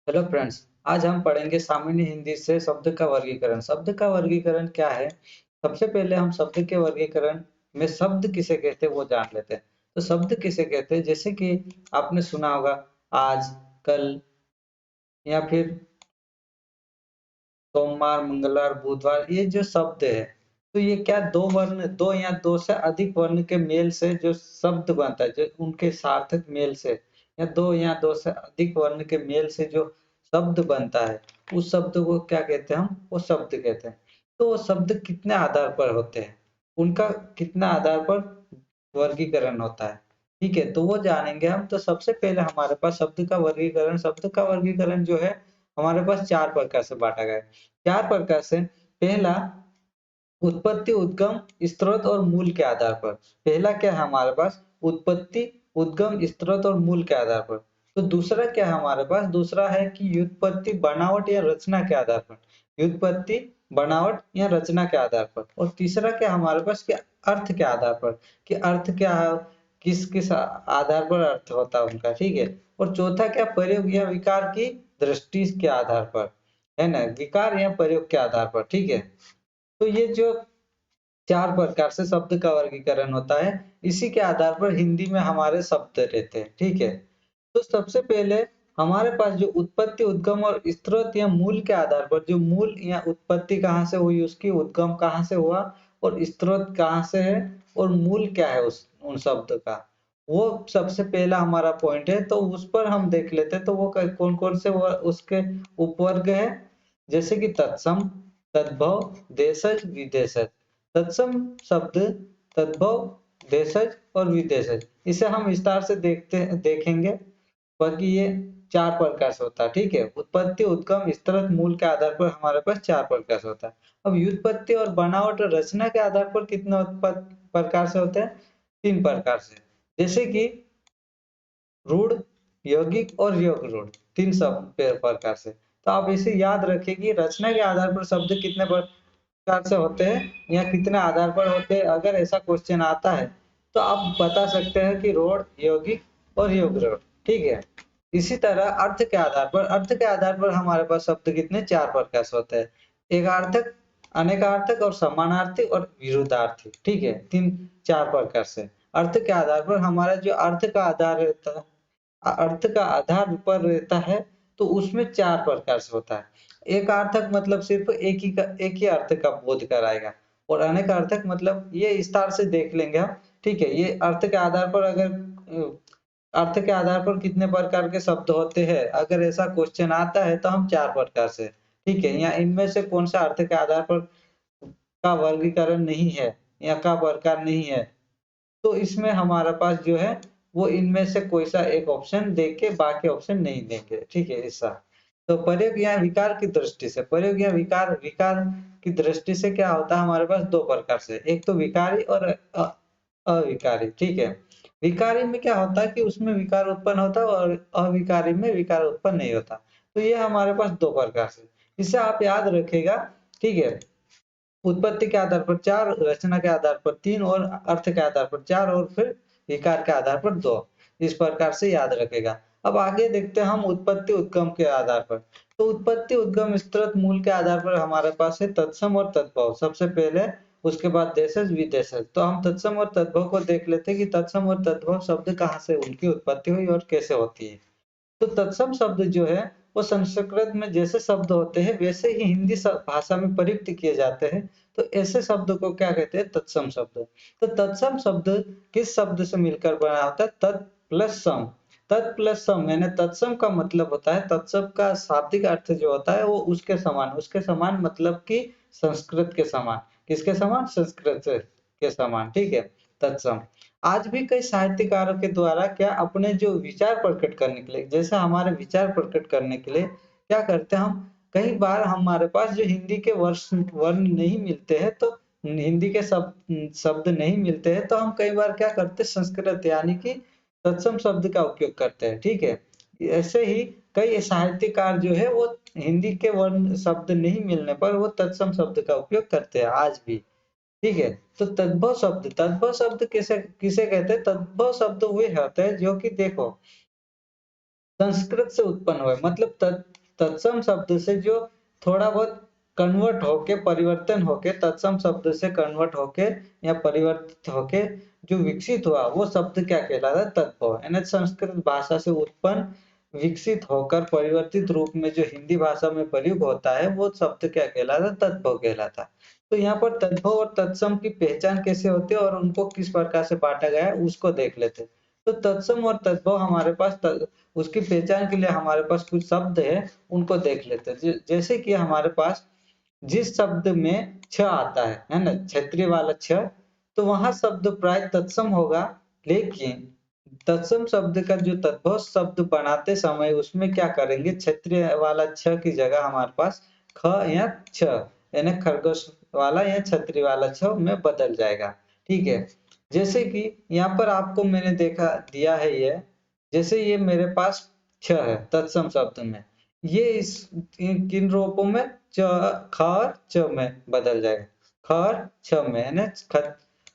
Hello friends, आज हम पढ़ेंगे सामान्य हिंदी से शब्द का वर्गीकरण। शब्द का वर्गीकरण क्या है? सबसे पहले हम शब्द के वर्गीकरण में शब्द किसे कहते हैं वो जान लेते हैं। तो शब्द किसे कहते हैं, जैसे कि आपने सुना होगा आज, कल या फिर सोमवार, मंगलवार, बुधवार, ये जो शब्द है तो ये क्या दो या दो से अधिक वर्ण के मेल से जो शब्द बनता है, जो उनके सार्थक मेल से या दो या दो से अधिक वर्ण के मेल से जो शब्द बनता है, उस शब्द को क्या कहते हैं? हम वो शब्द कहते हैं। तो वो शब्द कितने आधार पर होते हैं, उनका कितना आधार पर वर्गीकरण होता है, ठीक है, तो वो जानेंगे हम। तो सबसे पहले हमारे पास शब्द का वर्गीकरण जो है हमारे पास चार प्रकार से बांटा गया है। चार प्रकार से, पहला उत्पत्ति, उद्गम, स्रोत और मूल के आधार पर। पहला क्या है हमारे पास? उत्पत्ति, उद्गम, स्रोत और मूल के आधार पर। तो दूसरा क्या है हमारे पास? दूसरा है कि व्युत्पत्ति, बनावट या रचना के आधार पर। व्युत्पत्ति, बनावट या रचना के आधार पर। और तीसरा क्या हमारे पास? कि अर्थ के आधार पर, कि अर्थ क्या है, किस किस आधार पर अर्थ होता है उनका, ठीक है। और चौथा क्या? प्रयोग या विकार की दृष्टि के आधार पर, है ना, विकार या प्रयोग के आधार पर, ठीक है। तो ये जो चार प्रकार से शब्द का वर्गीकरण होता है, इसी के आधार पर हिंदी में हमारे शब्द रहते हैं, ठीक है। तो सबसे पहले हमारे पास जो उत्पत्ति, उद्गम और स्रोत या मूल के आधार पर, जो मूल या उत्पत्ति कहाँ से हुई उसकी, उद्गम कहाँ से हुआ और स्रोत कहाँ से है और मूल क्या है उस उन शब्द का, वो सबसे पहला हमारा पॉइंट है। तो उस पर हम देख लेते हैं। तो वो कौन कौन से उसके उपवर्ग है, जैसे कि तत्सम, तद्भव, देशज, विदेशज। तत्सम शब्द तद्भव, देशज और विदेशज, इसे हम विस्तार से देखेंगे। बाकी ये चार प्रकार से होता है, ठीक है। उत्पत्ति, उद्गम, स्रोत, मूल के आधार पर हमारे पास चार प्रकार से होता है। अब व्युत्पत्ति और बनावट और रचना के आधार पर कितने प्रकार से होते हैं? तीन प्रकार से। जैसे कि रूढ़, यौगिक और योग रूढ़, तीन सब प्रकार से। तो आप इसे याद रखिए कि रचना के आधार पर शब्द कितने प्रकार से होते हैं या कितने आधार पर होते हैं। अगर ऐसा क्वेश्चन आता है तो आप बता सकते हैं कि रूढ़, यौगिक और योग रूढ़, ठीक है। इसी तरह अर्थ के आधार पर हमारे पास शब्द कितने? चार प्रकार से होते हैं। एकार्थक, अनेकार्थक और समानार्थी और विरुद्धार्थी, ठीक है। तीन चार प्रकार से अर्थ के आधार पर हमारा जो अर्थ का आधार रहता है, अर्थ का आधार पर रहता है, तो उसमें चार प्रकार से होता है। एक अर्थक मतलब सिर्फ एक ही अर्थ का बोध कराएगा। और अनेक अर्थक मतलब ये विस्तार से देख लेंगे हम, ठीक है। ये अर्थ के आधार पर, अगर अर्थ के आधार पर कितने प्रकार के शब्द होते हैं, अगर ऐसा क्वेश्चन आता है तो हम चार प्रकार से, ठीक है, या इनमें से कौन सा अर्थ के आधार पर का वर्गीकरण नहीं है या का प्रकार नहीं है, तो इसमें हमारे पास जो है वो इनमें से कोई सा एक ऑप्शन देके बाकी ऑप्शन नहीं देंगे, ठीक है, ऐसा। तो प्रयोग या विकार की दृष्टि से, प्रयोग या विकार की दृष्टि से क्या होता है हमारे पास? दो प्रकार से, एक तो विकारी और अविकारी, ठीक है। विकारी में क्या होता है कि उसमें विकार उत्पन्न होता है और अविकारी में विकार उत्पन्न नहीं होता। तो ये हमारे पास दो प्रकार से, इसे आप याद रखेगा, ठीक है। उत्पत्ति के आधार पर चार, रचना के आधार पर तीन और अर्थ के आधार पर चार और फिर विकार के आधार पर दो। इस प्रकार से याद रखेगा। अब आगे देखते हैं हम उत्पत्ति, उद्गम के आधार पर। तो उत्पत्ति, उद्गम, स्रोत, मूल के आधार पर हमारे पास है तत्सम और तद्भव सबसे पहले, उसके बाद देशज, विदेशज। तो हम तत्सम और तद्भव को देख लेते हैं कि तत्सम और तद्भव शब्द कहाँ से, उनकी उत्पत्ति हुई और कैसे होती है। तो तत्सम शब्द जो है वो संस्कृत में जैसे शब्द होते हैं वैसे ही हिंदी भाषा में प्रयुक्त किए जाते हैं। तो ऐसे शब्द को क्या कहते हैं? तत्सम शब्द। तो तत्सम शब्द किस शब्द से मिलकर बना होता है? तत् प्लस सम। तत् प्लस सम यानी तत्सम का मतलब होता है, तत्सम का शाब्दिक अर्थ जो होता है वो उसके समान, उसके समान मतलब कि संस्कृत के समान। किसके समान? संस्कृत के समान, ठीक है, तत्सम। आज भी कई साहित्यकारों के द्वारा क्या अपने जो विचार प्रकट करने के लिए, जैसे हमारे विचार प्रकट करने के लिए क्या करते हैं हम, कई बार हमारे पास जो हिंदी के वर्ण नहीं मिलते हैं, तो हिंदी के शब्द नहीं मिलते हैं, तो हम कई बार क्या करते हैं? संस्कृत यानी कि तत्सम शब्द का उपयोग करते हैं, ठीक है। ऐसे ही कई साहित्यकार जो है वो हिंदी के वर्ण शब्द नहीं मिलने पर वो तत्सम शब्द का उपयोग करते हैं आज भी, ठीक है। तो तद्भव शब्द किसे किसे कहते हैं? तद्भव शब्द वे होते हैं जो कि देखो संस्कृत से उत्पन्न हुए, मतलब तत्सम शब्द से जो थोड़ा बहुत कन्वर्ट होके, परिवर्तन होके, तत्सम शब्द से कन्वर्ट होके या परिवर्तित होके जो विकसित हुआ वो शब्द क्या कहलाता है? तद्भव। यानी संस्कृत भाषा से उत्पन्न विकसित होकर परिवर्तित रूप में जो हिंदी भाषा में प्रयोग होता है वो शब्द क्या कहलाता है? तद्भव कहलाता है। तो यहाँ पर तद्भव और तत्सम की पहचान कैसे होती है और उनको किस प्रकार से बांटा गया है उसको देख लेते हैं। तो तत्सम और तद्भव हमारे पास उसकी पहचान के लिए हमारे पास कुछ शब्द है, उनको देख लेते हैं। जैसे कि हमारे पास जिस शब्द में छ आता है ना, क्षेत्रीय वाला छ, तो वहां शब्द प्राय तत्सम होगा, लेकिन तत्सम शब्द का जो तद्भव शब्द बनाते समय उसमें क्या करेंगे, क्षेत्रीय वाला छ की जगह हमारे पास ख या छ, यानी खरगोश वाला या छतरी वाला छ में बदल जाएगा। ठीक है, जैसे कि यहाँ पर आपको मैंने देखा दिया है ये, जैसे ये मेरे पास छ है तत्सम शब्द में, ये इस किन रूपों में च, ख और च में बदल जाएगा, ख और छ में, यानी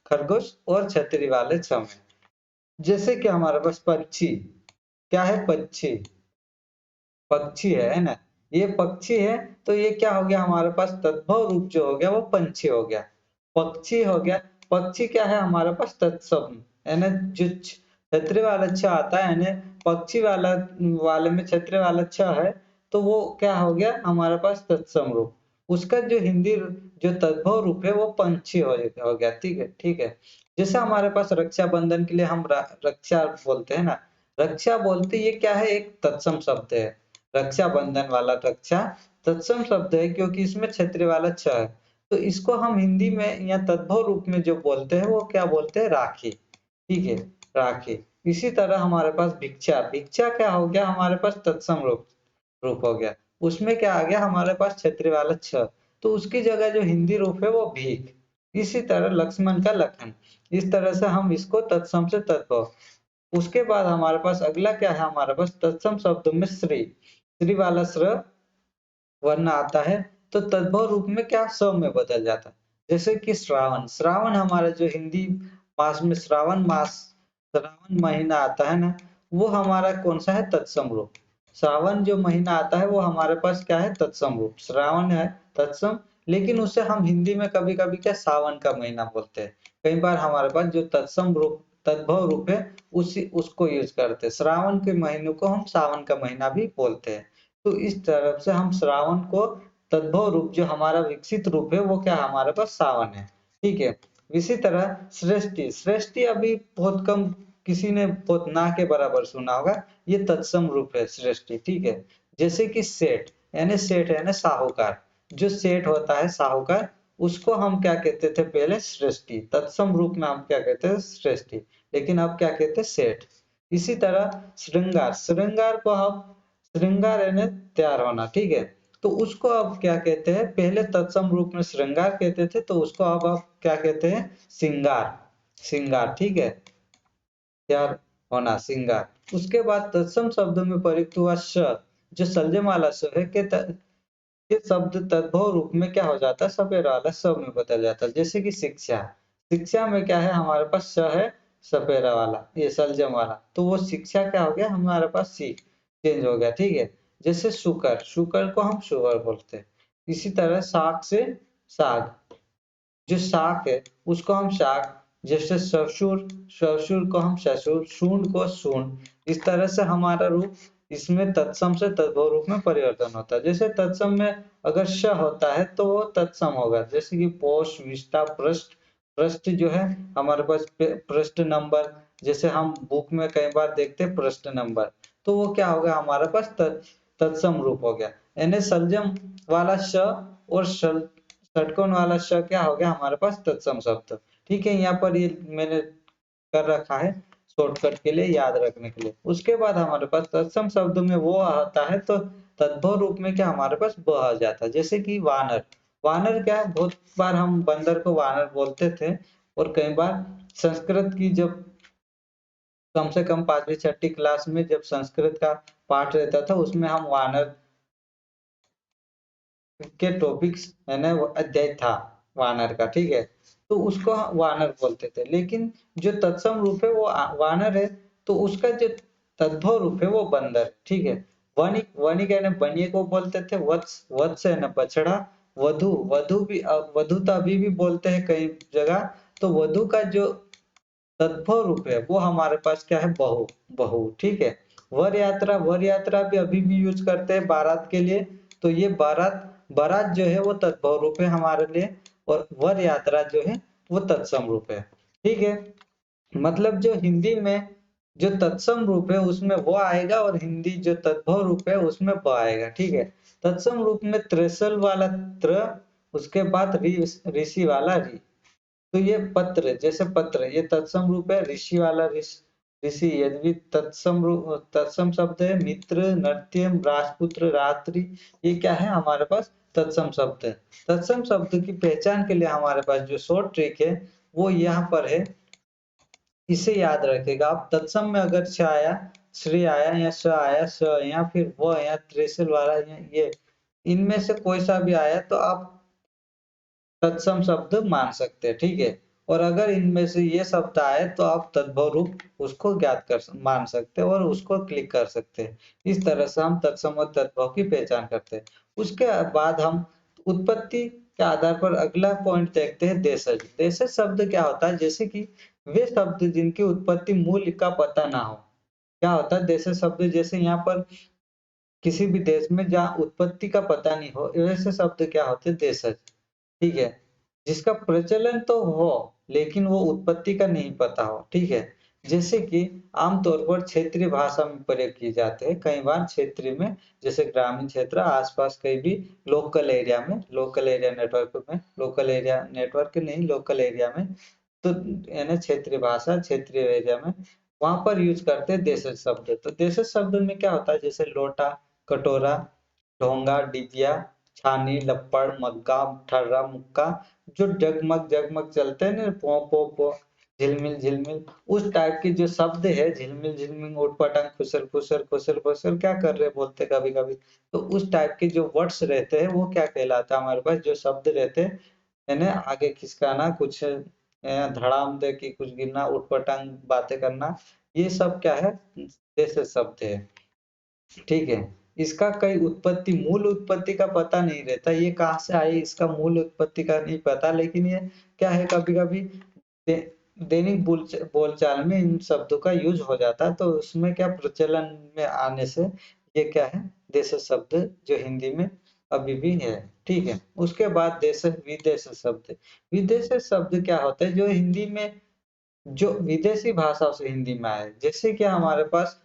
खरगोश और छतरी वाले छ में। जैसे कि हमारे पास पक्षी, क्या है? पक्षी, पक्षी है ना, ये पक्षी है, तो ये क्या हो गया हमारे पास? तद्भव रूप जो हो गया वो पंछी हो गया, पक्षी हो गया। पक्षी क्या है हमारे पास? तत्सम, यानी जो छतरी वाला छ आता है, यानी पक्षी वाले में छतरी वाला छ है, तो वो क्या हो गया हमारे पास? तत्सम रूप। उसका जो हिंदी जो तद्भव रूप है वो पंछी हो गया। ठीक है, ठीक है। जैसे हमारे पास रक्षाबंधन के लिए हम रक्षा बोलते हैं ना, रक्षा बोलते, ये क्या है? एक तत्सम शब्द है। रक्षाबंधन वाला रक्षा तत्सम शब्द है क्योंकि इसमें क्षेत्रीय वाला छ है। तो इसको हम हिंदी में या तद्भव रूप में जो बोलते हैं वो क्या बोलते हैं? राखी। ठीक है, राखी। इसी तरह हमारे पास भिक्षा, भिक्षा क्या हो गया हमारे पास? तत्सम रूप रूप हो गया। उसमें क्या आ गया हमारे पास? क्षेत्रीय वाला छ, तो उसकी जगह जो हिंदी रूप है वो भीख। इसी तरह लक्ष्मण का लखन, इस तरह से हम इसको तत्सम से तद्भव। उसके बाद हमारे पास अगला क्या है? हमारे पास तत्सम शब्द में श्री, श्री वाला श्र वर्ण आता है, तो तद्भव रूप में क्या? स में बदल जाता है। जैसे कि श्रावण, श्रावण हमारा जो हिंदी मास में श्रावण मास, श्रावण महीना आता है ना, वो हमारा कौन सा है? तत्सम रूप। श्रावण जो महीना आता है वो हमारे पास क्या है? तत्सम रूप। श्रावण है तत्सम, लेकिन उसे हम हिंदी में कभी कभी क्या सावन का महीना बोलते हैं। कई बार हमारे पास जो तत्सम रूप तद्भव रूप है उसी उसको यूज करते हैं। श्रावण के महीने को हम सावन का महीना भी बोलते हैं। तो इस तरफ से हम श्रावण को तद्भव रूप जो हमारा विकसित रूप है वो क्या हमारे पास? सावन है। ठीक है, इसी तरह सृष्टि, सृष्टि अभी बहुत कम किसी ने बहुत ना के बराबर सुना होगा, ये तत्सम रूप है सृष्टि। ठीक है, जैसे कि सेठ, यानी सेठ है ना साहूकार, जो सेठ होता है साहूकार, उसको हम क्या कहते थे पहले? सृष्टि। तत्सम रूप में हम क्या कहते हैं? सृष्टि। लेकिन अब क्या कहते हैं? सेठ। इसी तरह श्रृंगार, श्रृंगार को हम श्रृंगार यानी तैयार होना। ठीक है, तो उसको अब क्या कहते हैं? पहले तत्सम रूप में श्रृंगार कहते थे, तो उसको अब आप क्या कहते हैं? श्रृंगार, श्रृंगार। ठीक है, तैयार होना, श्रृंगार। उसके बाद तत्सम शब्दों में प्रयुक्त हुआ श, जो सल्जम वाला श है, ये शब्द तद्भव रूप में क्या हो जाता है? सपेरा वाला स में बदल जाता है। जैसे कि शिक्षा, शिक्षा में क्या है हमारे पास? स है सपेरा वाला, ये सलजम वाला, तो वो शिक्षा क्या हो गया हमारे पास? सी चेंज हो गया। ठीक है, जैसे शुकर, शुकर को हम शुगर बोलते हैं। इसी तरह साग से साग, जो शाक है उसको हम शाक, जैसे ससुर, ससुर को हम ससुर, शून को शून। इस तरह से हमारा रूप इसमें तत्सम से तद्भव रूप में परिवर्तन होता है। जैसे तत्सम में अगर श होता है तो वो तत्सम होगा, जैसे कि पोष, विष्टा, पृष्ठ। पृष्ठ जो है हमारे पास पृष्ठ नंबर, जैसे हम बुक में कई बार देखते हैं पृष्ठ नंबर, तो वो क्या होगा हमारे पास? तत्सम रूप हो गया। यानी सलजम वाला श और षटकोण वाला श क्या हो गया हमारे पास? तत्सम शब्द। ठीक है, यहाँ पर ये मैंने कर रखा है शॉर्टकट के लिए, याद रखने के लिए। उसके बाद हमारे पास तत्सम शब्द में वो आता है, तो तद्भव रूप में क्या हमारे पास? ब आ जाता है। जैसे कि वानर, वानर क्या है? बहुत बार हम बंदर को वानर बोलते थे, और कई बार संस्कृत की जब कम से कम 5वीं 6ठी क्लास में जब संस्कृत का पाठ रहता था उसमें हम वानर के टॉपिक्स है ना वो अध्याय था वानर का। ठीक है, तो उसको वानर बोलते थे, लेकिन जो तत्सम रूप है वो वानर है, तो उसका जो तद्भव रूप है वो बंदर। ठीक है, वणिक, वणिक है ना बनिए को बोलते थे, वत्स, वत्स है ना बछड़ा, वधु, वधु भी वधु तो अभी भी बोलते हैं कई जगह। तो वधु का जो तद्भव रूप है वो हमारे पास क्या है, बहु, बहु, ठीक है। वर यात्रा, वर यात्रा भी अभी भी यूज करते हैं बारात के लिए। तो ये बारात, बारात जो है वो तद्भव रूप है हमारे लिए, और वर यात्रा जो है वो तत्सम रूप है, ठीक है। मतलब जो हिंदी में जो तत्सम रूप है उसमें वो आएगा, और हिंदी जो तद्भव रूप है उसमें ब आएगा, ठीक है। तत्सम रूप में त्रिशल वाला त्र, उसके बाद ऋषि वाला ऋ। तो ये पत्र, जैसे पत्र, ये तत्सम रूप है, ऋषि वाला ऋषि, यदि तत्सम रूप, तत्सम शब्द है। मित्र, नृत्यम, राजपुत्र, रात्रि, ये क्या है हमारे पास, तत्सम शब्द है। तत्सम शब्द की पहचान के लिए हमारे पास जो शॉर्ट ट्रिक है वो यहाँ पर है, इसे याद रखेगा आप। तत्सम में अगर छ आया, श्री आया, या स आया, स, या फिर व, या त्रिशल वाला, या ये, इनमें से कोई सा भी आया तो आप तत्सम शब्द मान सकते हैं, ठीक है। और अगर इनमें से ये शब्द आए तो आप तद्भव रूप उसको ज्ञात कर मान सकते हैं और उसको क्लिक कर सकते हैं। इस तरह से हम तत्सम और तद्भव की पहचान करते हैं। उसके बाद हम उत्पत्ति के आधार पर अगला पॉइंट देखते हैं, देशज। देशज शब्द क्या होता है, जैसे कि वे शब्द जिनकी उत्पत्ति मूल का पता ना हो। क्या होता है देशज शब्द, जैसे यहाँ पर किसी भी देश में जहाँ उत्पत्ति का पता नहीं हो, वैसे शब्द क्या होते हैं, देशज, ठीक है। जिसका प्रचलन तो हो लेकिन वो उत्पत्ति का नहीं पता हो, ठीक है। जैसे कि आमतौर पर क्षेत्रीय भाषा में प्रयोग किए जाते हैं, कई बार क्षेत्रीय में, जैसे ग्रामीण क्षेत्र, आसपास कहीं भी लोकल एरिया में, लोकल एरिया नेटवर्क में, लोकल एरिया नेटवर्क नहीं, लोकल एरिया में, तो यानी क्षेत्रीय भाषा, क्षेत्रीय एरिया में, वहां पर यूज करते हैं देशज शब्द। तो देशज शब्द में क्या होता है, जैसे लोटा, कटोरा, ढोंगा, डिबिया, छानी, लप्पड़, मग्गा, ठर्रा, मुक्का, जो जगमग जगमग चलते हैं ना, पो पो पो, झिलमिल झिलमिल, उस टाइप के जो शब्द है, झिलमिल झिलमिल, उटपटांग, खुसर खुसर, खुसर खुसर, क्या कर रहे बोलते कभी कभी। तो उस टाइप के जो वर्ड्स रहते हैं वो क्या कहलाता है हमारे पास, जो शब्द रहते हैं, यानी आगे खिसकाना, कुछ धड़ाम दे के कुछ गिरना, उटपटांग बातें करना, ये सब क्या है, जैसे शब्द है, ठीक है। इसका कई उत्पत्ति, मूल उत्पत्ति का पता नहीं रहता, ये कहाँ से आई इसका मूल उत्पत्ति का नहीं पता, लेकिन ये क्या है, कभी कभी दे, दैनिक बोलचाल में इन शब्दों का यूज हो जाता है, तो उसमें क्या प्रचलन में आने से ये क्या है, देश शब्द जो हिंदी में अभी भी है, ठीक है। उसके बाद देश विदेश शब्द। विदेश शब्द क्या होता है, जो हिंदी में, जो विदेशी भाषा से हिंदी में आए, जैसे कि हमारे पास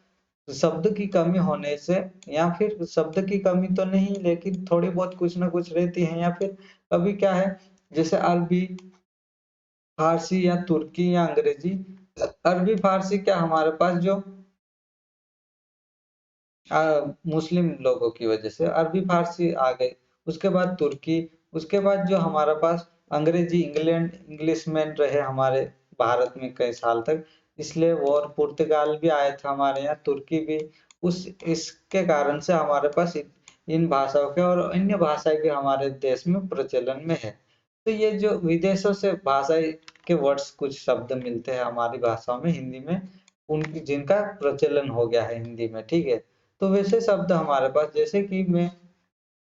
शब्द की कमी होने से, या फिर शब्द की कमी तो नहीं लेकिन थोड़ी बहुत कुछ ना कुछ रहती है, या फिर कभी क्या है, जैसे अरबी, फारसी, या तुर्की, या अंग्रेजी। अरबी फारसी क्या हमारे पास जो मुस्लिम लोगों की वजह से अरबी फारसी आ गई। उसके बाद तुर्की, उसके बाद जो हमारा पास अंग्रेजी, इंग्लैंड इंग्लिशमैन रहे हमारे भारत में कई साल तक, इसलिए वो, और पुर्तगाल भी आए थे हमारे यहाँ, तुर्की भी, उस इसके कारण से हमारे पास इन भाषाओं के और अन्य भाषाएं भी हमारे देश में प्रचलन में है। तो ये जो विदेशों से भाषा के वर्ड्स, कुछ शब्द मिलते हैं हमारी भाषा में, हिंदी में, उनकी जिनका प्रचलन हो गया है हिंदी में, ठीक है। तो वैसे शब्द हमारे पास, जैसे कि मैं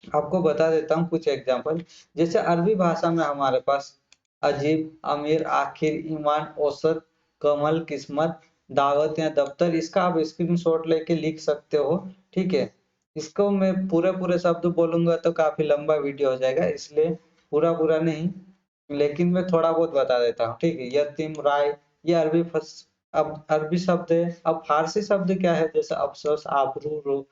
आपको बता देता हूँ कुछ एग्जांपल। जैसे अरबी भाषा में हमारे पास अजीब, अमीर, आखिर, ईमान, औसत, कमल, किस्मत, दावत या दफ्तर, इसका आप स्क्रीनशॉट लेके लिख सकते हो, ठीक है। इसको मैं पूरे पूरे शब्द बोलूंगा तो काफी लंबा वीडियो हो जाएगा, इसलिए पूरा पूरा नहीं, लेकिन मैं थोड़ा बहुत बता देता हूँ, ठीक है। यतीम, राय, ये अब अरबी शब्द है। अब फारसी शब्द क्या है, जैसे अफसोस, आबरू,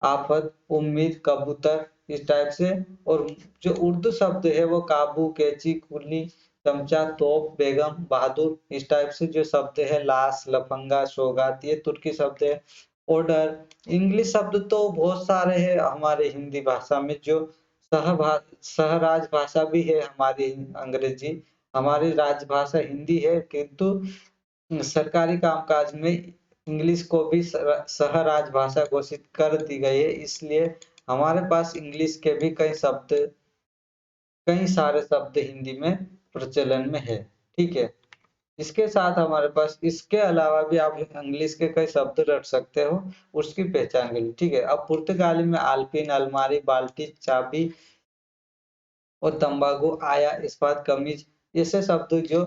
आफत, उम्मीद, कबूतर, इस टाइप से। और जो उर्दू शब्द है वो काबू, कैची, कुली, चमचा, तोप, बेगम, बहादुर, इस टाइप से जो शब्द है, लाश, लफंगा, सौगात, ये तुर्की शब्द है। ऑर्डर। इंग्लिश शब्द तो बहुत सारे हैं हमारे हिंदी भाषा में, जो सहराज भाषा भी है हमारी, अंग्रेजी, हमारी राजभाषा हिंदी है, किंतु सरकारी कामकाज में इंग्लिश को भी सह राजभाषा घोषित कर दी गई है, इसलिए हमारे पास इंग्लिश के भी कई सारे शब्द हिंदी में प्रचलन में है, ठीक है। इसके साथ हमारे पास इसके अलावा भी आप इंग्लिश के कई शब्द रट सकते हो उसकी पहचान के लिए, ठीक है। अब पुर्तगाली में आलपीन, अलमारी, बाल्टी, चाबी और तंबाकू, आया, इस्पात, कमीज, ऐसे शब्द जो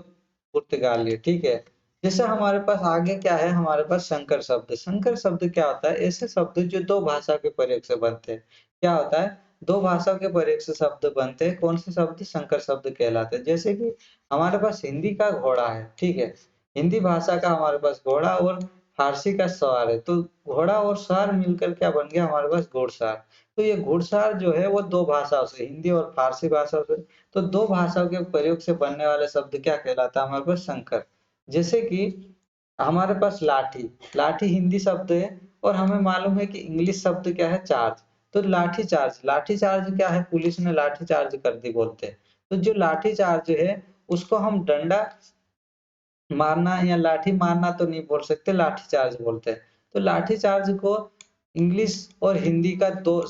पुर्तगाली है, ठीक है। जैसे हमारे पास आगे क्या है, हमारे पास संकर शब्द। संकर शब्द क्या होता है, ऐसे शब्द जो दो भाषा के प्रयोग से बनते हैं। क्या होता है, दो भाषा के प्रयोग से शब्द बनते हैं, कौन से शब्द, संकर शब्द कहलाते हैं। जैसे कि हमारे पास हिंदी का घोड़ा है, ठीक है, हिंदी भाषा का हमारे पास घोड़ा और फारसी का सवार है, तो घोड़ा और सवार मिलकर क्या बन गया हमारे पास, घुड़सवार। तो ये घुड़सवार जो है वो दो भाषाओं से, हिंदी और फारसी भाषाओं से, तो दो भाषाओं के प्रयोग से बनने वाले शब्द क्या कहलाता है हमारे पास, संकर। जैसे कि हमारे पास लाठी, लाठी हिंदी शब्द है और हमें मालूम है कि इंग्लिश शब्द क्या है, चार्ज। तो लाठी चार्ज, लाठी चार्ज क्या है, पुलिस ने लाठी चार्ज कर दी बोलते हैं। तो जो लाठी चार्ज है उसको हम डंडा मारना या लाठी मारना तो नहीं बोल सकते, लाठी चार्ज बोलते हैं। तो लाठी चार्ज को इंग्लिश और हिंदी का दो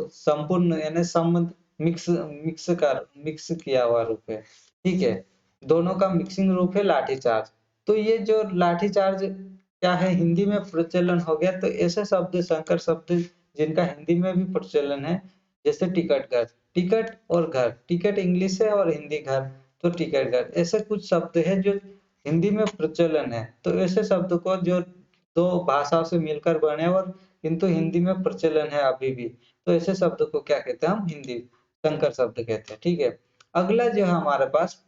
संपूर्ण यानी संबंध मिक्स मिक्स किया हुआ रूप है, ठीक है। दोनों का मिक्सिंग रूप है लाठी चार्ज। तो ये जो लाठी चार्ज क्या है, हिंदी में प्रचलन हो गया। तो ऐसे शब्द, संकर शब्द जिनका हिंदी में भी प्रचलन है, जैसे टिकट घर, टिकट और घर, टिकट इंग्लिश है और हिंदी घर, तो टिकट घर, ऐसे कुछ शब्द है जो हिंदी में प्रचलन है। तो ऐसे शब्द को जो दो भाषाओं से मिलकर बने और किंतु हिंदी में प्रचलन है अभी भी, तो ऐसे शब्द को क्या कहते हैं, हम हिंदी संकर शब्द कहते हैं, ठीक है। अगला जो है हमारे पास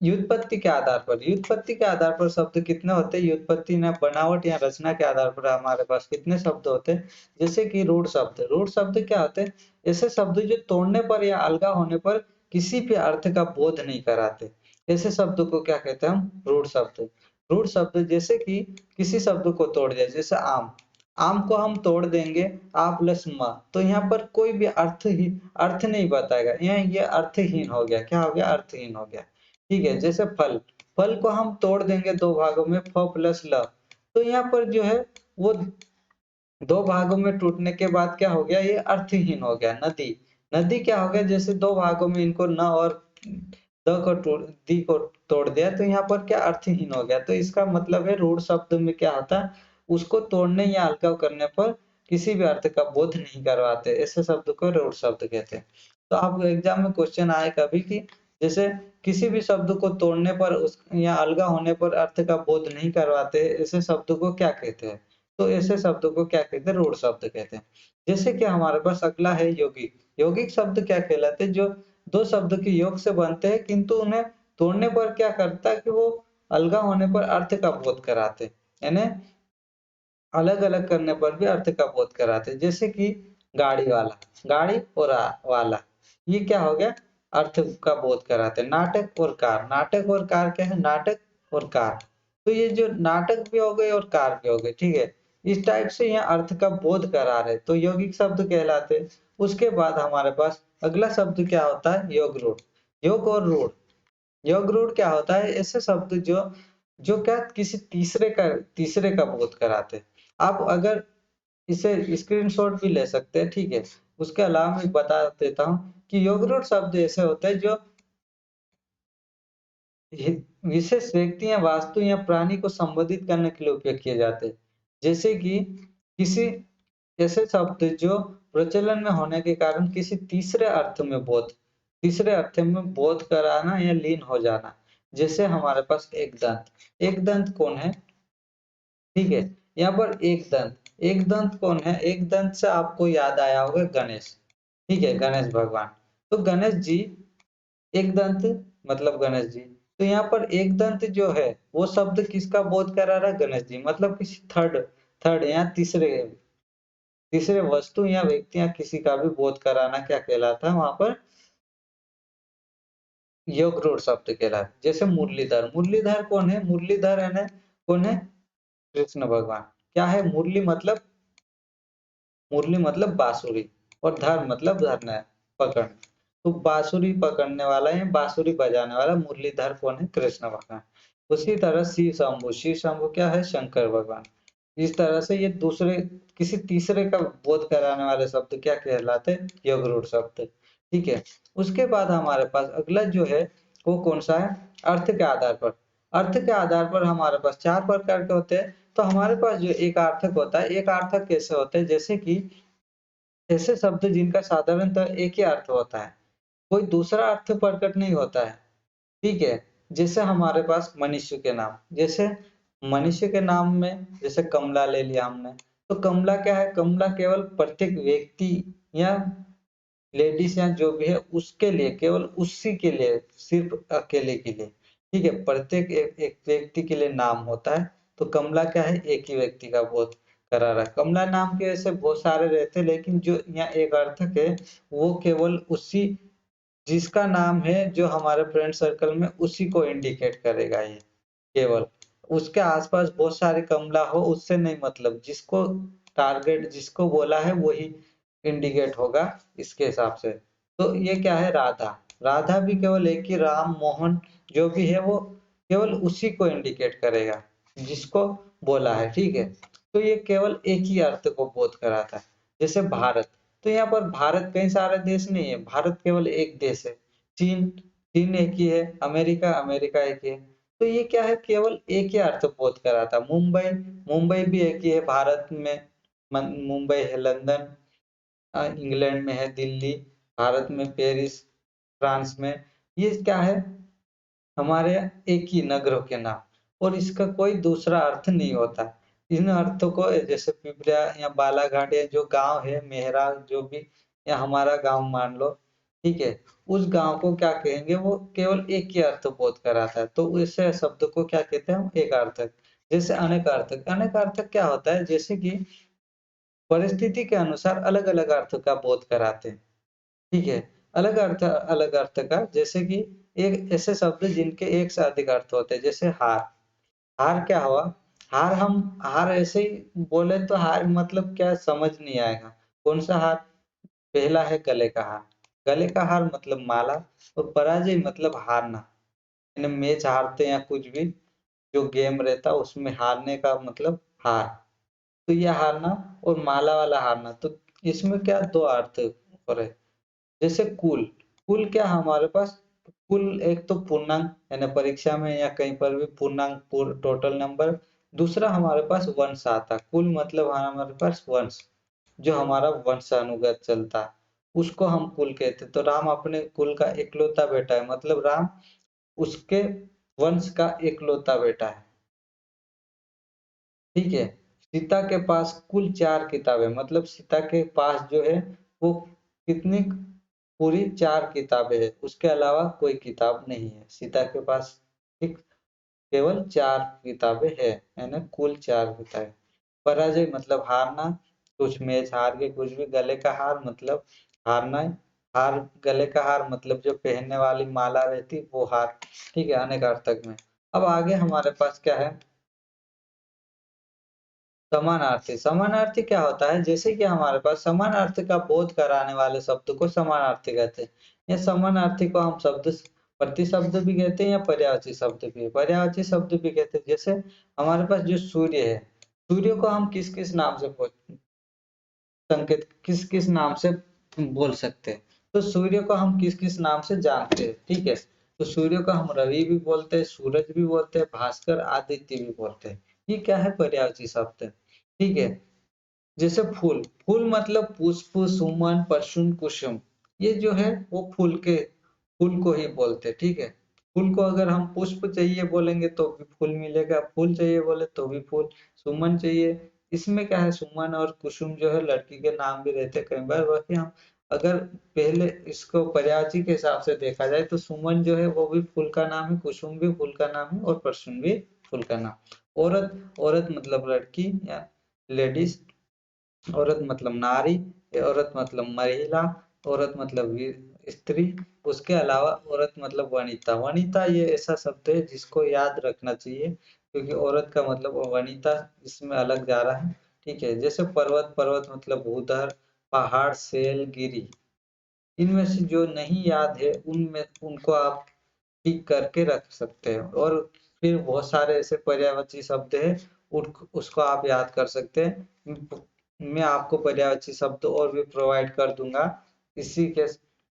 व्युत्पत्ति के आधार पर, व्युत्पत्ति के आधार पर शब्द कितने होते हैं, व्युत्पत्ति ना बनावट या रचना के आधार पर हमारे पास कितने शब्द होते हैं। जैसे कि रूढ़ शब्द, रूढ़ शब्द क्या होते हैं, ऐसे शब्द जो तोड़ने पर या अलगा होने पर किसी भी अर्थ का बोध नहीं कराते, ऐसे शब्द को क्या कहते हैं हम, रूढ़ शब्द। रूढ़ शब्द जैसे कि किसी शब्द को तोड़ दिया, जैसे आम, आम को हम तोड़ देंगे आ प्लस म, तो यहाँ पर कोई भी अर्थ नहीं बताएगा, यहाँ ये अर्थहीन हो गया, क्या हो गया, अर्थहीन हो गया, ठीक है। जैसे फल, फल को हम तोड़ देंगे दो भागों में, फ प्लस ल, तो यहाँ पर जो है वो दो भागों में टूटने के बाद क्या हो गया, ये अर्थहीन हो गया। नदी, नदी क्या हो गया, जैसे दो भागों में इनको न और द को तोड़ दी को तोड़ दिया, तो यहाँ पर क्या अर्थहीन हो गया। तो इसका मतलब है रूढ़ शब्द में क्या होता है, उसको तोड़ने या अलगाव करने पर किसी भी अर्थ का बोध नहीं करवाते, ऐसे शब्द को रूढ़ शब्द कहते हैं। तो आप एग्जाम में क्वेश्चन आए कभी कि जैसे किसी भी शब्द को तोड़ने पर उस या अलगा होने पर अर्थ का बोध नहीं करवाते, ऐसे शब्द को क्या कहते हैं, तो ऐसे शब्द को क्या कहते हैं, रूढ़ शब्द कहते हैं। जैसे कि हमारे पास अगला है यौगिक, यौगिक शब्द क्या कहलाते हैं, जो दो शब्द के योग से बनते हैं किंतु उन्हें तोड़ने पर क्या करता है कि वो अलगा होने पर अर्थ का बोध कराते हैं, यानी अलग अलग करने पर भी अर्थ का बोध कराते हैं। जैसे कि गाड़ी वाला, गाड़ी और वाला, ये क्या हो गया, अर्थ का बोध कराते हैं। नाटक और कार, नाटक और कार क्या है, नाटक और कार, तो ये जो नाटक भी हो गए और कार भी हो गए, ठीक है। इस टाइप से यहाँ अर्थ का बोध करा रहे, तो यौगिक शब्द कहलाते हैं। उसके बाद हमारे पास अगला शब्द क्या होता है, योग रूढ़, योग और रूढ़। योग रूढ़ क्या होता है, ऐसे शब्द जो जो क्या किसी तीसरे का बोध कराते हैं। आप अगर इसे स्क्रीनशॉट भी ले सकते हैं, ठीक है। उसके अलावा मैं बता देता हूँ कि योग रूढ़ शब्द ऐसे होते हैं जो विशेष व्यक्ति या वास्तु या प्राणी को संबोधित करने के लिए उपयोग किए जाते हैं। जैसे कि किसी ऐसे शब्द जो प्रचलन में होने के कारण किसी तीसरे अर्थ में बोध कराना या लीन हो जाना। जैसे हमारे पास एक दंत, एक दंत कौन है, ठीक है। यहाँ पर एक दंत, एक दंत कौन है, एक दंत से आपको याद आया होगा गणेश, ठीक है, गणेश भगवान। तो गणेश जी एक दंत मतलब गणेश जी। तो यहाँ पर एक दंत जो है वो शब्द किसका बोध करा रहा है, गणेश जी, मतलब किसी थर्ड थर्ड या तीसरे तीसरे वस्तु या व्यक्ति या किसी का भी बोध कराना क्या कहलाता है वहां पर, योग रूढ़ शब्द कहलाता है। जैसे मुरलीधर, मुरलीधर कौन है, मुरलीधर है ना, कौन है, कृष्ण भगवान। क्या है, मुरली मतलब, मुरली मतलब बांसुरी और धर मतलब धरना है, पकड़। तो बांसुरी पकड़ने वाला या बांसुरी बजाने वाला मुरलीधर कौन है, कृष्ण भगवान। उसी तरह शिव शंभु क्या है, शंकर भगवान। इस तरह से ये दूसरे किसी तीसरे का बोध कराने वाले शब्द क्या कहलाते हैं, योग रूढ़ शब्द, ठीक है। उसके बाद हमारे पास अगला जो है वो कौन सा है? अर्थ के आधार पर। अर्थ के आधार पर हमारे पास 4 प्रकार के होते हैं। तो हमारे पास जो एक आर्थक होता है, एक आर्थक कैसे होते हैं? जैसे कि ऐसे शब्द जिनका साधारणतः एक ही अर्थ होता है, कोई दूसरा अर्थ प्रकट नहीं होता है, ठीक है? जैसे हमारे पास मनुष्य के नाम, जैसे मनुष्य के नाम में जैसे कमला ले लिया हमने, तो कमला क्या है? कमला केवल प्रत्येक व्यक्ति या लेडीज या जो भी है उसके लिए, केवल उसी के लिए, सिर्फ अकेले के लिए, ठीक है? प्रत्येक एक व्यक्ति के लिए नाम होता है। तो कमला क्या है? एक ही व्यक्ति का बोध करा रहा है। कमला नाम के ऐसे बहुत सारे रहते हैं, लेकिन जो यहाँ एक अर्थक है वो केवल उसी जिसका नाम है जो हमारे फ्रेंड सर्कल में उसी को इंडिकेट करेगा ये, केवल उसके आसपास बहुत सारे कमला हो उससे नहीं, मतलब जिसको टारगेट जिसको बोला है वही इंडिकेट होगा इसके हिसाब से। तो ये क्या है? राधा। राधा भी केवल एक ही, राम मोहन जो भी है वो केवल उसी को इंडिकेट करेगा जिसको बोला है, ठीक है? तो ये केवल एक ही अर्थ को बोध कराता है। जैसे भारत, तो यहाँ पर भारत कई सारे देश नहीं है, भारत केवल एक देश है। चीन, चीन एक ही है। अमेरिका, अमेरिका एक ही है। तो ये क्या है? केवल एक ही अर्थ बोध कराता है। मुंबई, मुंबई भी एक ही है भारत में। मुंबई है। लंदन इंग्लैंड में है। दिल्ली भारत में। पेरिस फ्रांस में। ये क्या है? हमारे एक ही नगरों के नाम, और इसका कोई दूसरा अर्थ नहीं होता। इन अर्थों को जैसे पिपरिया या बालाघाट या जो गांव है, मेहरा जो भी, या हमारा गांव मान लो, ठीक है? उस गांव को क्या कहेंगे? वो केवल एक ही अर्थ बोध कराता है। तो इस शब्द को क्या कहते हैं हम? एक अर्थक। जैसे अनेक अर्थक, अनेक अर्थक क्या होता है? जैसे कि परिस्थिति के अनुसार अलग अलग अर्थ का बोध कराते हैं, ठीक है? अलग अर्थ, अलग अर्थ का, जैसे कि एक ऐसे शब्द जिनके एक से अधिक अर्थ होते हैं, जैसे हार। हार क्या हुआ? हार, हम हार ऐसे ही बोले तो हार मतलब क्या समझ नहीं आएगा। कौन सा हार? पहला है गले का हार। गले का हार मतलब माला, और पराजय मतलब हारना। यानी मैच हारते हैं या कुछ भी जो गेम रहता है उसमें हारने का मतलब हार। तो ये हारना और माला वाला हारना, तो इसमें क्या दो अर्थ हो रहे। जैसे कुल, कुल क्या हमारे पास? कुल एक तो पूर्णांक, यानी परीक्षा में या कहीं पर भी पूर्णांक, टोटल नंबर। दूसरा हमारे पास वंश आता है। कुल मतलब हमारे पास वंश, जो हमारा वंशानुगत चलता है उसको हम कुल कहते हैं। तो राम अपने कुल का इकलौता बेटा है, मतलब राम उसके वंश का इकलौता बेटा है, ठीक है? सीता के पास कुल 4 किताबें, मतलब सीता के पास जो है वो कितनी, पूरी 4 किताबें हैं, उसके अलावा कोई किताब नहीं है सीता के पास। ठीक, केवल 4 किताबें है, यानी कुल 4 किताबें। पराजय मतलब हारना, कुछ मैच हार के कुछ भी। गले का हार मतलब हारना, हार, गले का हार मतलब जो पहनने वाली माला रहती वो हार, ठीक है? अनेक अर्थक में। अब आगे हमारे पास क्या है? समानार्थी। समानार्थी क्या होता है? जैसे कि हमारे पास समानार्थी का बोध कराने वाले शब्द को समानार्थी कहते हैं। या समानार्थी को हम शब्द प्रतिशब्द भी कहते हैं या पर्यायवाची शब्द भी, पर्यायवाची शब्द भी कहते हैं। जैसे हमारे पास जो सूर्य है, सूर्य को हम किस किस नाम से संकेत, किस किस नाम से बोल सकते हैं? तो सूर्य को हम किस किस नाम से जानते हैं, ठीक है? तो सूर्य को हम रवि भी बोलते हैं, सूरज भी बोलते हैं, भास्कर, आदित्य भी बोलते हैं। ये क्या है? पर्यायवाची शब्द है, ठीक है? जैसे फूल, फूल मतलब पुष्प, सुमन, प्रसून, कुसुम। ये जो है वो फूल को ही बोलते हैं, ठीक है? फूल को अगर हम पुष्प चाहिए बोलेंगे तो भी फूल मिलेगा, फूल चाहिए बोले तो भी फूल। सुमन चाहिए, इसमें क्या है? सुमन और कुसुम जो है लड़की के नाम भी रहते हैं कई बार। बाकी हम अगर पहले इसको पर्यायवाची के हिसाब से देखा जाए तो सुमन जो है वो भी फूल का नाम है, कुसुम भी फूल का नाम है, और प्रसून भी फूल का नाम। औरत, औरत मतलब लड़की या लेडीज। औरत मतलब नारी, औरत मतलब महिला, औरत मतलब स्त्री। उसके अलावा औरत मतलब वनिता। वनिता ये ऐसा शब्द है जिसको याद रखना चाहिए, क्योंकि औरत का मतलब वनिता इसमें अलग जा रहा है, ठीक है? जैसे पर्वत, पर्वत मतलब भूधर, पहाड़, सेल, गिरी। इनमें से जो नहीं याद है उनमें उनको आप टिक करके रख सकते हैं। और फिर बहुत सारे ऐसे पर्यायवाची शब्द है, उसको आप याद कर सकते हैं। मैं आपको पर्यायवाची शब्द और भी प्रोवाइड कर दूंगा इसी के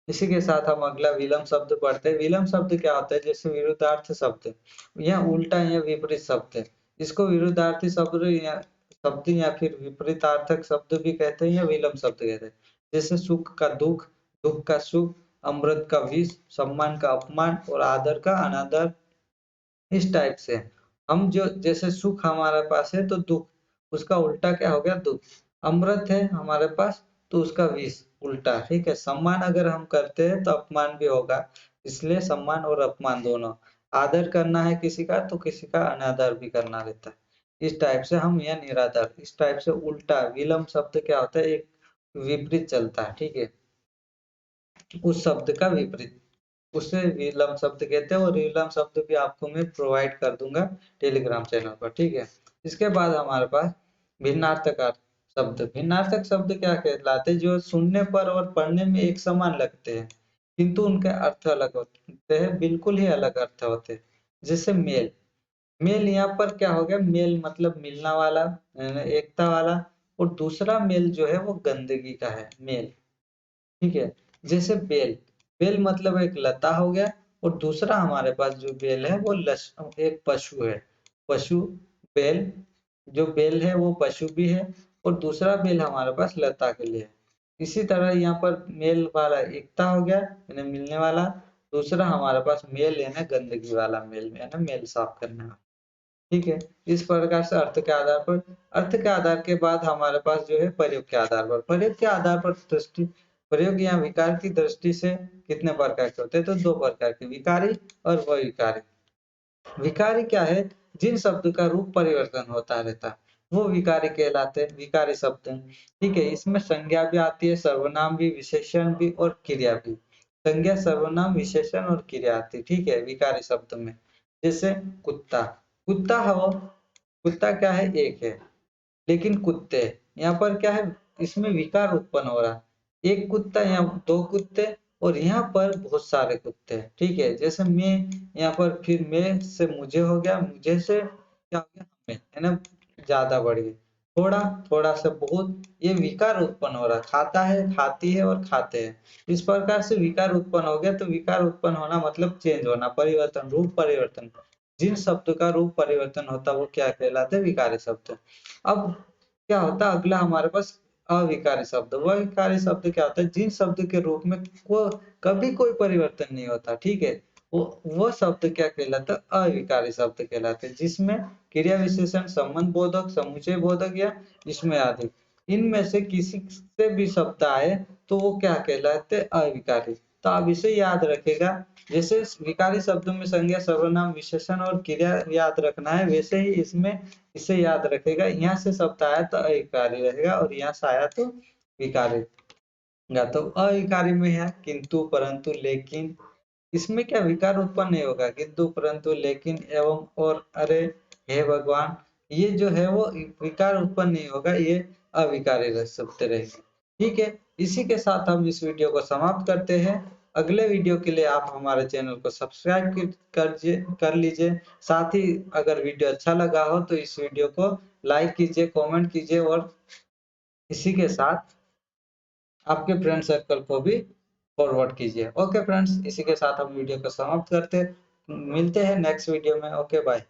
इसी के साथ हम अगला विलंब शब्द पढ़ते हैं। विलंब शब्द क्या होता है? जैसे विरुद्धार्थ शब्द, या उल्टा या विपरीत शब्द है। इसको विरुद्धार्थी शब्द या फिर विपरीतार्थक शब्द भी कहते हैं या विलंब शब्द कहते हैं। जैसे सुख का दुख, दुख का सुख, अमृत का विष, सम्मान का अपमान और आदर का अनादर, इस टाइप से। हम जो जैसे सुख हमारे पास है तो दुख, उसका उल्टा क्या हो गया? दुख। अमृत है हमारे पास तो उसका विष उल्टा, ठीक है। सम्मान अगर हम करते हैं तो अपमान भी होगा, इसलिए सम्मान और अपमान दोनों। आदर करना है किसी का तो किसी का अनादर भी करना रहता है। इस टाइप से हम, या निरादर, इस टाइप से उल्टा विलंब शब्द क्या होता है? एक विपरीत चलता है, ठीक है, उस शब्द का विपरीत, उसे विलंब शब्द कहते हैं। और विलंब शब्द भी आपको मैं प्रोवाइड कर दूंगा टेलीग्राम चैनल पर, ठीक है। इसके बाद हमारे पास भिन्नार्थक शब्द। भिन्नार्थक शब्द क्या कहलाते हैं? जो सुनने पर और पढ़ने में एक समान लगते हैं किंतु उनके अर्थ अलग होते हैं, बिल्कुल ही अलग अर्थ होते हैं। जैसे मेल। मेल यहाँ पर क्या हो गया? मेल मतलब मिलना वाला, एकता वाला। और दूसरा मेल जो है वो गंदगी का है, मेल, ठीक है। जैसे बेल। बेल मतलब एक लता हो गया। और दूसरा हमारे पास जो बेल है वो एक पशु है। पशु, बेल। जो बेल है वो पशु भी है, और दूसरा बेल हमारे पास लता के लिए है। इसी तरह यहाँ पर मेल वाला एकता हो गया, यानी मिलने वाला। दूसरा हमारे पास मेल यानी गंदगी वाला मेल, यानी मेल साफ करने वाला, ठीक है। इस प्रकार से अर्थ के आधार पर, अर्थ के आधार के बाद हमारे पास जो है प्रयोग के आधार पर। प्रयोग के आधार पर दृष्टि, प्रयोग या विकार की दृष्टि से कितने प्रकार के होते हैं? तो दो प्रकार के, विकारी और अविकारी। विकारी क्या है? जिन शब्द का रूप परिवर्तन होता रहता है वो विकारी कहलाते हैं, विकारी शब्द हैं, ठीक है। इसमें संज्ञा भी आती है, सर्वनाम भी, विशेषण भी और क्रिया भी। संज्ञा, सर्वनाम, विशेषण और क्रिया आती है, ठीक है, विकारी शब्द में। जैसे कुत्ता। कुत्ता हो, कुत्ता क्या है? एक है। लेकिन कुत्ते, यहाँ पर क्या है? इसमें विकार उत्पन्न हो रहा है। एक कुत्ता या दो कुत्ते, और यहाँ पर बहुत सारे कुत्ते हैं, ठीक है। जैसे मैं, यहाँ पर फिर मैं से मुझे हो गया, मुझे से क्या हो गया? हमें, है ना, ज्यादा बढ़ गई। थोड़ा, थोड़ा से बहुत, ये विकार उत्पन्न हो रहा है। खाता है, खाती है और खाते हैं, इस प्रकार से विकार उत्पन्न हो गया। तो विकार उत्पन्न होना मतलब चेंज होना, परिवर्तन, रूप परिवर्तन। जिन शब्द का रूप परिवर्तन होता है वो क्या कहलाते हैं? विकारी शब्द। अब क्या होता है अगला हमारे पास? अविकारी शब्द। विकारी शब्द क्या होता है? जिन शब्द के रूप में कभी कोई परिवर्तन नहीं होता, ठीक है, वो शब्द क्या कहलाता है? अविकारी शब्द कहलाते हैं, जिसमें क्रिया विशेषण, संबंध बोधक, समुचय बोधक या इसमें आदि, इनमें से किसी से भी शब्द आए तो वो क्या कहलाते हैं? अविकारी। तो आप इसे याद रखेगा। जैसे विकारी शब्दों में संज्ञा, सर्वनाम, विशेषण और क्रिया याद रखना है, वैसे ही इसमें इसे याद रखेगा। यहाँ से शब्द आया तो अविकारी रहेगा, और यहाँ से आया तो विकारी। या तो अविकारी में है किंतु, परंतु, लेकिन। इसमें क्या विकार उत्पन्न नहीं होगा? किंतु, परंतु, लेकिन, एवं और अरे, हे भगवान, ये जो है वो विकार उत्पन्न नहीं होगा, ये अविकारी रह शब्द रहेंगे, ठीक है। इसी के साथ हम इस वीडियो को समाप्त करते हैं। अगले वीडियो के लिए आप हमारे चैनल को सब्सक्राइब कर लीजिए। साथ ही अगर वीडियो अच्छा लगा हो तो इस वीडियो को लाइक कीजिए, कमेंट कीजिए, और इसी के साथ आपके फ्रेंड सर्कल को भी फॉरवर्ड कीजिए। ओके फ्रेंड्स, इसी के साथ हम वीडियो को समाप्त करते, मिलते हैं नेक्स्ट वीडियो में। Okay bye.